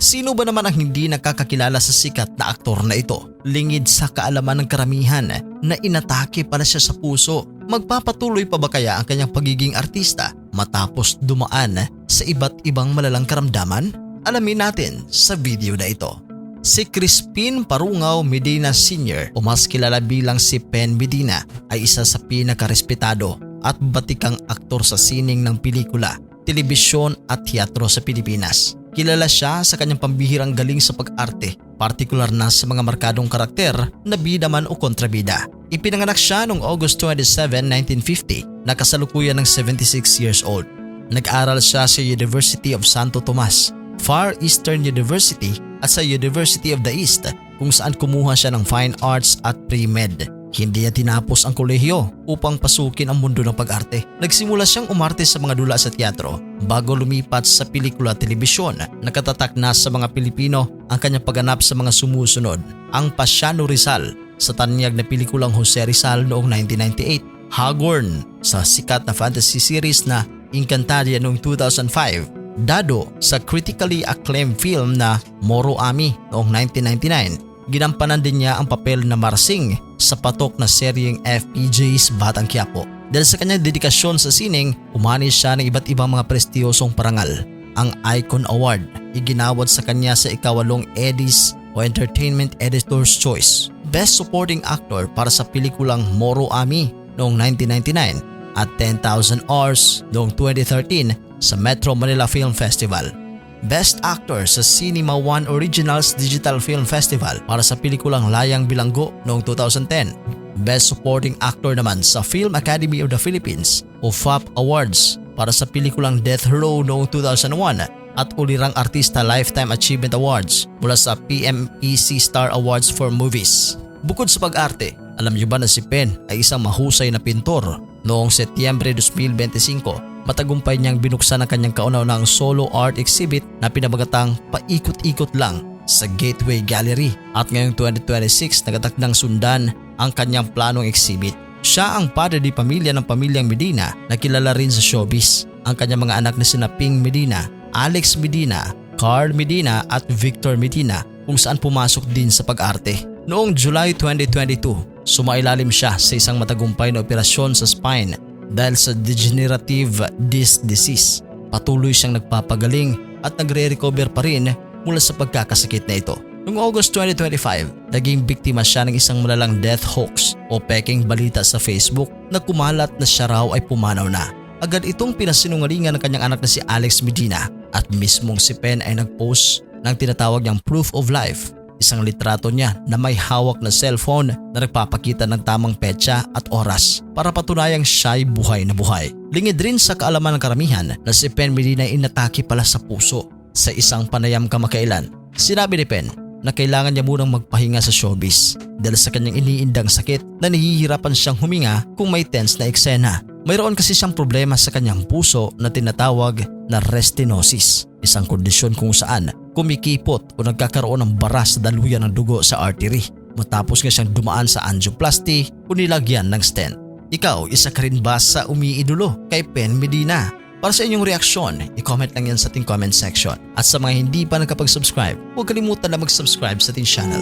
Sino ba naman ang hindi nakakakilala sa sikat na aktor na ito? Lingid sa kaalaman ng karamihan na inatake pala siya sa puso. Magpapatuloy pa ba kaya ang kanyang pagiging artista matapos dumaan sa iba't ibang malalang karamdaman? Alamin natin sa video na ito. Si Crispin Parungaw Medina Sr. o mas kilala bilang si Pen Medina ay isa sa pinakarespetado at batikang aktor sa sining ng pelikula, telebisyon at teatro sa Pilipinas. Kilala siya sa kanyang pambihirang galing sa pag-arte, partikular na sa mga markadong karakter na bida man o kontrabida. Ipinanganak siya noong August 27, 1950 na kasalukuyan ng 76 years old. Nag-aral siya sa University of Santo Tomas, Far Eastern University at sa University of the East kung saan kumuha siya ng Fine Arts at Pre-Med. Hindi niya tinapos ang kolehiyo upang pasukin ang mundo ng pag-arte. Nagsimula siyang umarte sa mga dula sa teatro bago lumipat sa pelikula at telebisyon. Nakatatak na sa mga Pilipino ang kanyang pagganap sa mga sumusunod. Ang Pasiano Rizal sa tanyag na pelikulang Jose Rizal noong 1998, Hagorn sa sikat na fantasy series na Encantadia noong 2005, Dado sa critically acclaimed film na Moro Ami noong 1999. Ginampanan din niya ang papel na Marsing sa patok na seryeng FPJ's Batang Quiapo. Dahil sa kanyang dedikasyon sa sining, umani siya ng iba't ibang mga prestiyosong parangal. Ang Icon Award iginawad sa kanya sa ikawalong Eddies o Entertainment Editor's Choice Best Supporting Actor para sa pelikulang Moro Ami noong 1999 at 10,000 Hours noong 2013 sa Metro Manila Film Festival. Best Actor sa Cinema One Originals Digital Film Festival para sa pelikulang Layang Bilanggo noong 2010. Best Supporting Actor naman sa Film Academy of the Philippines o FAP Awards para sa pelikulang Death Row noong 2001 at Ulirang Artista Lifetime Achievement Awards mula sa PMEC Star Awards for Movies. Bukod sa pag-arte, alam niyo ba na si Pen ay isang mahusay na pintor? Noong Setyembre 2025, matagumpay niyang binuksan ang kanyang kauna-unahang solo art exhibit na pinabagatang Paikot-ikot Lang sa Gateway Gallery at ngayong 2026 nagatakdang sundan ang kanyang planong exhibit. Siya ang padre di pamilya ng pamilyang Medina na kilala rin sa showbiz. Ang kanyang mga anak na sina Ping Medina, Alex Medina, Carl Medina at Victor Medina kung saan pumasok din sa pag-arte. Noong July 2022, sumailalim siya sa isang matagumpay na operasyon sa spine dahil sa degenerative disc disease. Patuloy siyang nagpapagaling at nagre-recover pa rin mula sa pagkakasakit na ito. Noong August 2025, naging biktima siya ng isang malalang death hoax o peking balita sa Facebook na kumalat na siya raw ay pumanaw na. Agad itong pinasinungalingan ng kanyang anak na si Alex Medina at mismong si Pen ay nag-post ng tinatawag niyang proof of life. Isang litrato niya na may hawak na cellphone na nagpapakita ng tamang petsa at oras para patunayang siya'y buhay na buhay. Lingid rin sa kaalaman ng karamihan na si Pen Medina ay inatake pala sa puso sa isang panayam kamakailan. Sinabi ni Pen na kailangan niya munang magpahinga sa showbiz dahil sa kanyang iniindang sakit na nahihirapan siyang huminga kung may tense na eksena. Mayroon kasi siyang problema sa kanyang puso na tinatawag na restenosis, isang kondisyon kung saan kumikipot o nagkakaroon ng bara sa daluyan ng dugo sa artery matapos nga siyang dumaan sa angioplasty o nilagyan ng stent. Ikaw, isa ka rin ba sa umiidolo kay Pen Medina? Para sa inyong reaksyon, i-comment lang yan sa ating comment section. At sa mga hindi pa nakapag-subscribe, huwag kalimutan na mag-subscribe sa ating channel.